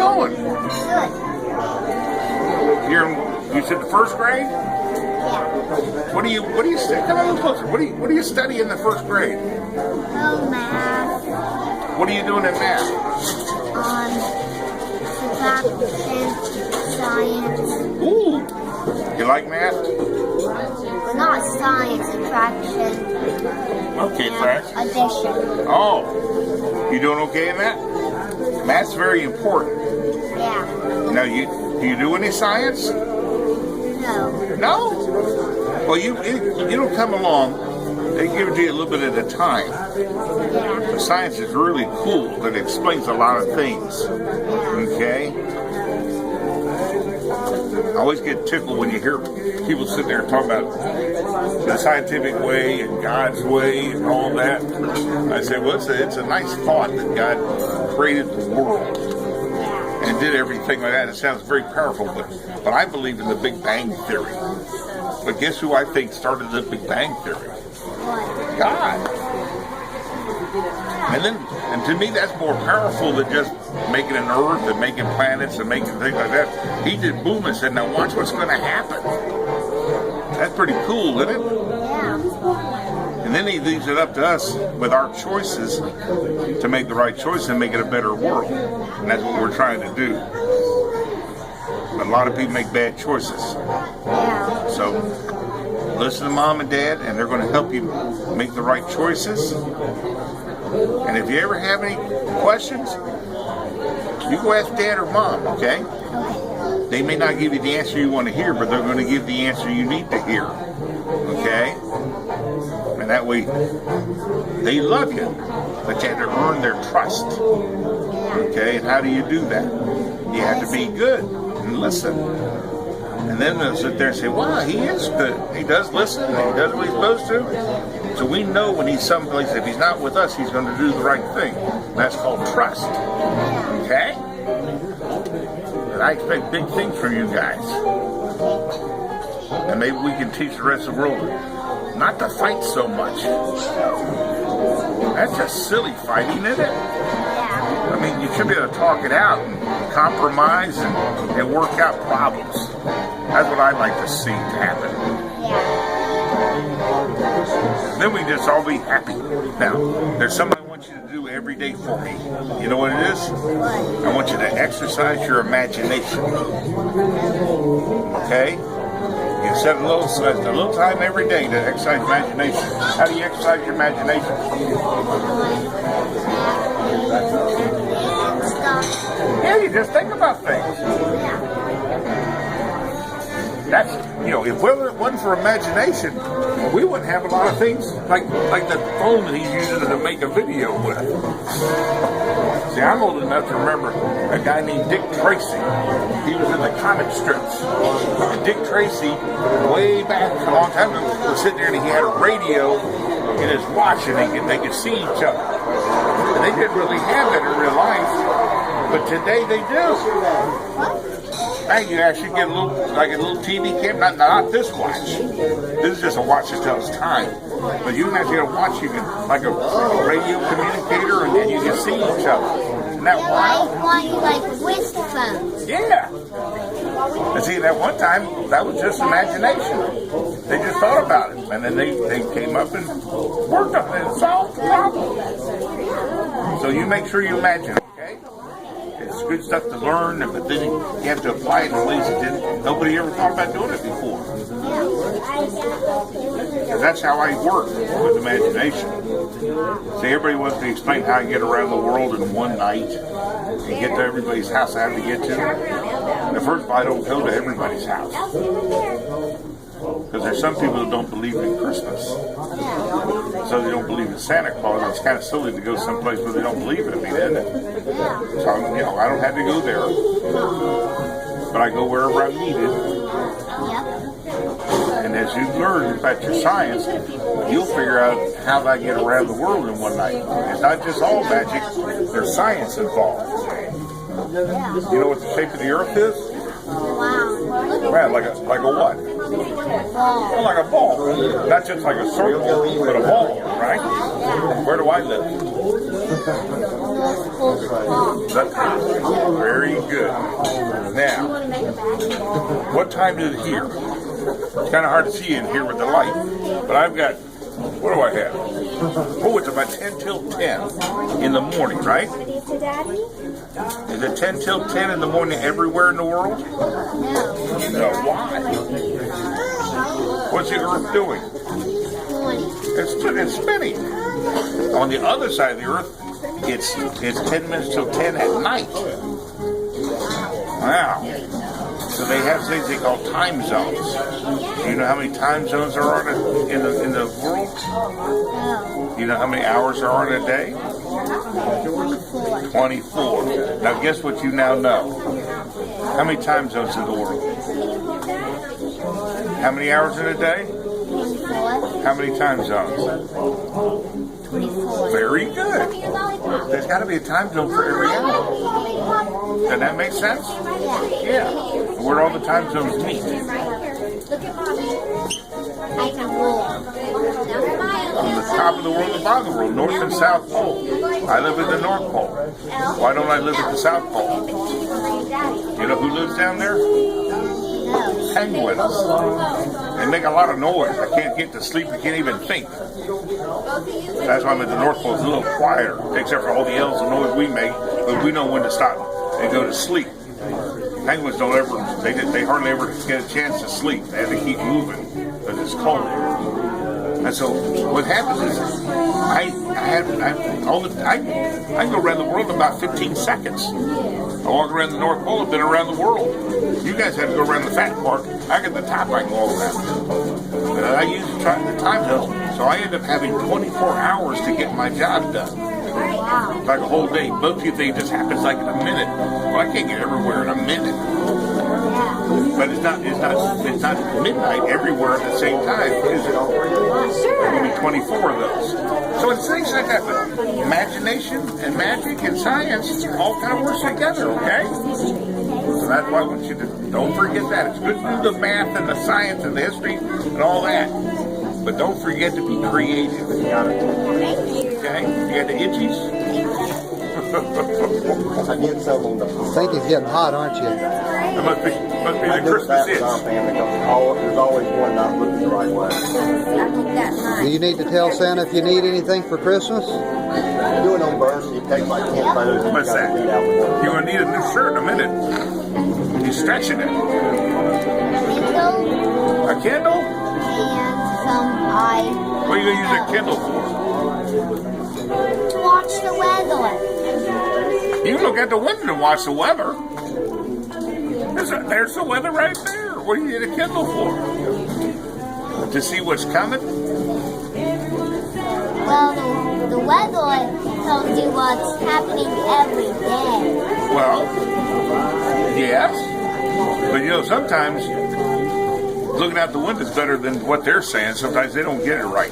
doing? Good. You said the first grade? Yeah. What do you study? Come on a little closer. What do you study in the first grade? Oh, math. What are you doing in math? Subtraction, science. Ooh. You like math? Well, not science, subtraction. Okay, and Frank. addition. Oh. You doing okay in that? Math's very important. Yeah. Now, do you do any science? No. No? Well, you don't come along. They give it to you a little bit at a time. Yeah. The science is really cool, but it explains a lot of things. Okay? I always get tickled when you hear people sit there and talk about the scientific way and God's way and all that. I say, well, it's a nice thought that God created the world and did everything like that. It sounds very powerful, but I believe in the Big Bang Theory. But guess who I think started the Big Bang Theory? God. And to me, that's more powerful than just making an Earth and making planets and making things like that. He did boom and said, now watch what's going to happen. That's pretty cool, isn't it? Yeah. And then he leaves it up to us with our choices to make the right choice and make it a better world. And that's what we're trying to do. But a lot of people make bad choices. Yeah. So listen to mom and dad, and they're going to help you make the right choices. And if you ever have any questions, you go ask dad or mom, okay? They may not give you the answer you want to hear, but they're going to give the answer you need to hear, okay? And that way, they love you, but you have to earn their trust, okay? And how do you do that? You have to be good and listen. And then they'll sit there and say, wow, he is good. He does listen, and he does what he's supposed to. So we know when he's someplace, if he's not with us, he's going to do the right thing. That's called trust. Okay? And I expect big things from you guys. And maybe we can teach the rest of the world not to fight so much. That's just silly fighting, isn't it? I mean, you should be able to talk it out and compromise and work out problems. That's what I'd like to see happen. Then we just all be happy. Now, there's something I want you to do every day for me. You know what it is? I want you to exercise your imagination. Okay? You set a little time every day to exercise imagination. How do you exercise your imagination? Yeah, you just think about things. That's, if it wasn't for imagination, we wouldn't have a lot of things like the phone that he's using to make a video with. See, I'm old enough to remember a guy named Dick Tracy. He was in the comic strips. And Dick Tracy, way back a long time ago, was sitting there and he had a radio in his watch and they could see each other. And they didn't really have that in real life, but today they do. Now you actually get a little TV camera, not this watch. This is just a watch that tells time. But you can actually get a watch, you can, like a radio communicator, and you can see each other. Isn't that wild? Like wrist phones. Yeah. And see, that one time, that was just imagination. They just thought about it, and then they came up and worked on it and solved the problem. So you make sure you imagine, okay? It's good stuff to learn, but then you have to apply it in ways that nobody ever thought about doing it before. Because that's how I work with imagination. See, everybody wants to explain how you get around the world in one night and get to everybody's house I have to get to. And first of all, I don't go to everybody's house. Because there's some people who don't believe in Christmas. So they don't believe in Santa Claus. It's kind of silly to go someplace where they don't believe in him, isn't it? So, I don't have to go there. But I go wherever I'm needed. And as you learn about your science, you'll figure out how to get around the world in one night. It's not just all magic. There's science involved. You know what the shape of the earth is? Wow, like a what? Well, like a ball. Not just like a circle, but a ball, right? Where do I live? multiple clocks. Very good. Now, what time is it here? It's kind of hard to see in here with the light, but I've got, what do I have? Oh, it's about 10 till 10 in the morning, right? Is it 10 till 10 in the morning everywhere in the world? No, why? What's the Earth doing? It's spinning. On the other side of the Earth, it's 10 minutes till 10 at night. Wow. So they have things they call time zones. Do you know how many time zones are on in the world? Do you know how many hours are on a day? 24. Now guess what you now know. How many time zones in the world? How many hours in a day? How many time zones? 24. Very good. There's got to be a time zone for every hour. Does that make sense? Yeah. Where all the time zones meet. On the top of the world, the bottom of the world, North and South Pole. I live at the North Pole. Why don't I live at the South Pole? You know who lives down there? Penguins. They make a lot of noise. I can't get to sleep. I can't even think. That's why I'm at the North Pole. It's a little quieter, except for all the yells and noise we make. But we know when to stop and go to sleep. Penguins don't ever. They hardly ever get a chance to sleep. They have to keep moving because it's cold. And so what happens is I can go around the world in about 15 seconds. I walk around the North Pole. I've been around the world. You guys have to go around the fat part. I get the top. I can go all around. And I use the time zone, so I end up having 24 hours to get my job done. Like a whole day. Most people think it just happens like in a minute. Well, I can't get everywhere in a minute. But it's not midnight everywhere at the same time, is it? There will be 24 of those. So it's things like that, but imagination and magic and science all kind of works together, okay? So that's why I want you to don't forget that. It's good to do the math and the science and the history and all that. But don't forget to be creative. Okay? You got the itchies? I get some on the. I think it's getting hot, aren't you? It must be I the do Christmas that with our itch. family because there's always one not looking the right way. Do you need to tell Santa if you need anything for Christmas? Do it on burst. You take like 10 photos. And What's you gotta that? read out one. You're going to need a new shirt in a minute. He's stretching it. A Kindle? What are you going to use a Kindle for? To watch the weather. You can look at the window and watch the weather. There's the weather right there. What do you need a Kindle for? To see what's coming? Well, the weather tells you what's happening every day. Well, yes. But you know, sometimes looking out the window is better than what they're saying. Sometimes they don't get it right.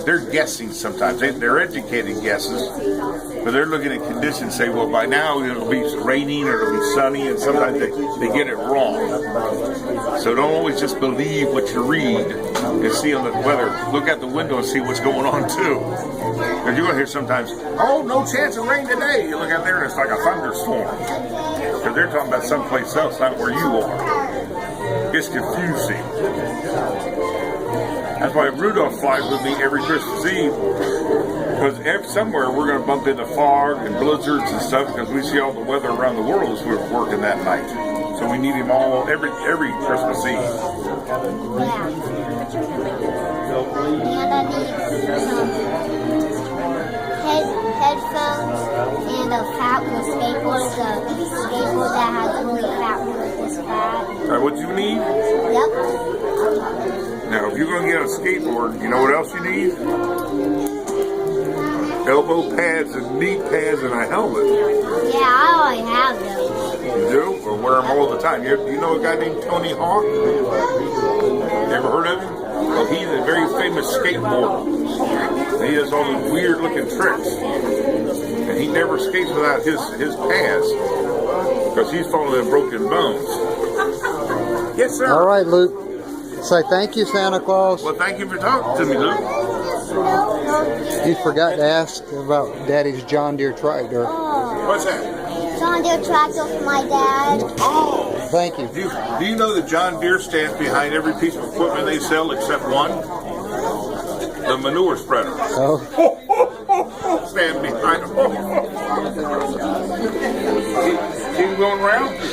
They're guessing sometimes. They're educated guesses. But they're looking at conditions and say, well, by now it'll be raining or it'll be sunny, and sometimes they get it wrong. So don't always just believe what you read and see on the weather. Look out the window and see what's going on too. Because you're going to hear sometimes, oh, no chance of rain today. You look out there and it's like a thunderstorm. Because they're talking about someplace else, not where you are. It's confusing. That's why Rudolph flies with me every Christmas Eve. Because somewhere we're going to bump into fog and blizzards and stuff because we see all the weather around the world as we're working that night. So we need him all every Christmas Eve. Yeah. And I need some headphones and a fat wheel skateboard. The skateboard that has a really fat wheel this fat. All right, what you need? Yep. Now, if you're going to get a skateboard, you know what else you need? Elbow pads and knee pads and a helmet. Yeah, I already have those. You do? Or wear them all the time. You know a guy named Tony Hawk? You ever heard of him? Well, he's a very famous skateboarder. And he does all these weird looking tricks. And he never skates without his pads. Because he's falling in broken bones. Yes, sir. All right, Luke. Say thank you, Santa Claus. Well, thank you for talking to me, Luke. You forgot to ask about Daddy's John Deere tractor. Oh, What's that? John Deere tractor for my dad. Oh! Thank you. Do you know that John Deere stands behind every piece of equipment they sell except one? The manure spreader. Oh, Stand behind them. Keep going around.